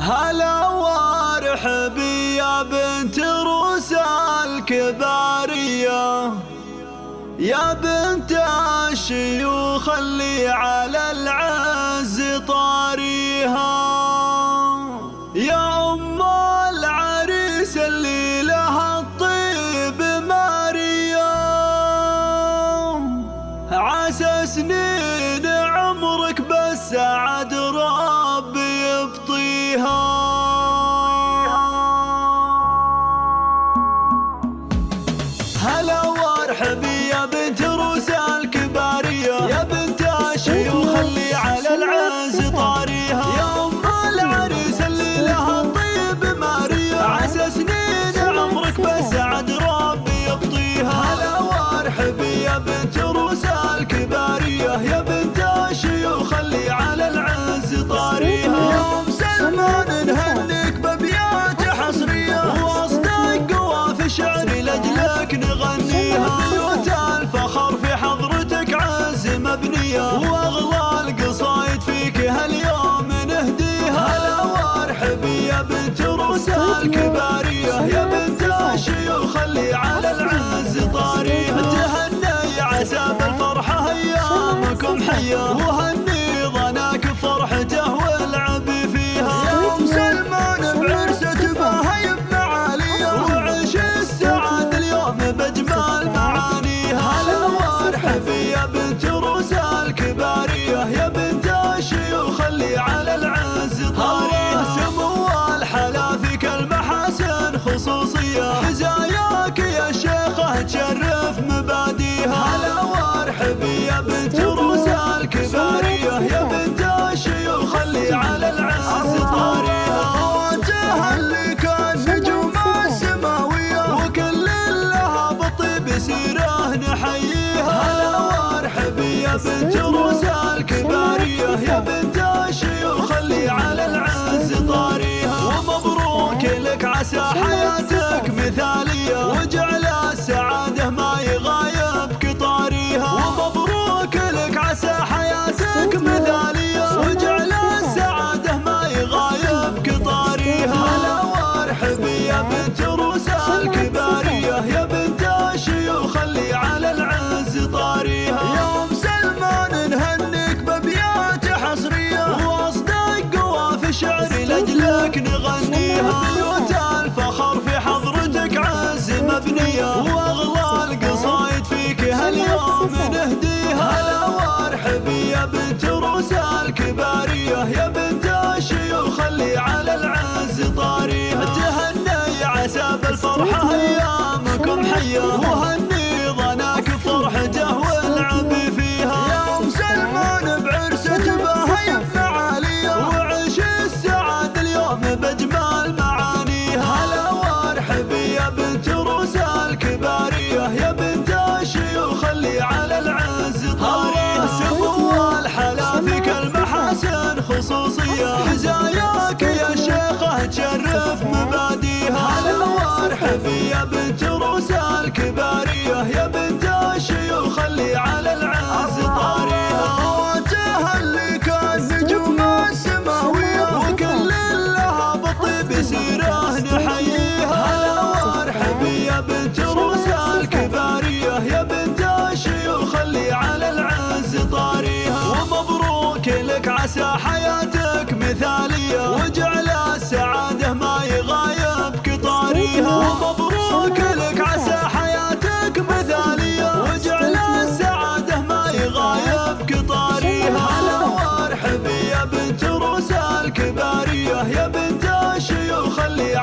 هلا وارحبي يا بنت روسى الكبارية، يا بنت الشيوخ اللي على العز طاريها، يا أم العريس اللي لها الطيب ماريا، عسى سنين عمرك بالسعد ربي يبطيها. هلا وارحبي يا بنت روسى الكبارية، يا بنت الشيوخ اللي على العز طاريها، يا أم العريس اللي لها الطيب ماريا، عسى سنين عمرك بالسعد ربي يبطيها. هلا وارحبي يا بنت روسى الكبارية، يا بنت الشيوخ اللي على العز طاريها، يا أم سلمان نهنيك بأبيات حصرية، وأصدق قوافي شعري لأجلك نغنيها، بيوت الفخر في حضرتك عز مبنية، وأغلى القصايد فيك هاليوم نهديها. هلا وارحبي يا بنت روسى الكبارية، يا بنت الشيوخ اللي على العز طاريها، تهني عسى بالفرحة أيامكم حية، وهني ظناك فرحته والعبي فيها، يا أم سلمان بعرسة باهي بمعاليها، وعيش السعاد اليوم بأجمل معانيها. هلا وارحبي يا بنت روسى الكبارية، يا بنت الشيوخ اللي على العز طاريها، سمو الحلا فيك المحاسن خصوصية، حزاياك يا شيخة تشرف مباديها. هلا وارحبي يا بنت روسى الكبارية، يا بنت الشيوخ اللي على العز طاريها، خواتها اللي كان نجوم السماوية، وكل لها بالطيب سيره نحييها. هلا وارحبي يا بنت روسى الكبارية، يا بنت الشيوخ اللي على العز طاريها، ومبروك لك عسى حياتك مثالية، وجعل السعادة ما يغايبك طاريها، ومبروك لك عسى حياتك مثالية، وجعل السعادة ما يغايبك طاريها. هلا وارحبي يا بنت روسى الكبارية، يا بنت الشيوخ اللي على العز طاريها، يا أم سلمان نهنيك بأبيات حصرية، وأصدق قوافي شعري لأجلك نغنيها، بيوت الفخر في حضرتك عز مبنية، وأغلى القصايد فيك هاليوم نهديها. هلا وارحبي يا بنت روسى الكبارية، يا بنت الشيوخ اللي على العز طاريها، تهني عسى بالفرحة أيامكم حية، وهني ظناك فرحته والعبي فيها، يا أم سلمان بعرسة باهي بمعاليها، وعيش السعاد اليوم بأجمل معانيها. هلا وارحبي يا بنت روسى الكبارية، يا بنت الشيوخ اللي على العز طاريها، سمو الحلا فيك المحاسن خصوصية، حزاياك يا شيخة تشرف مباديها. هلا وارحبي يا بنت روسى الكبارية، يا بنت الشيوخ اللي على العز طاريها، خواتها اللي كان نجوم السماوية، وكل لها بالطيب سيره نحييها. هلا وارحبي يا بنت روسى الكبارية، يا بنت الشيوخ اللي على العز طاريها، ومبروك لك عسى حياتك مثالية، وجعل السعادة ما يغايبك طاريها، ومبروك لك عسى حياتك مثالية، وجعل السعادة ما يغايبك طاريها. هلا وارحبي يا بنت روسى الكبارية، يا بنت الشيوخ اللي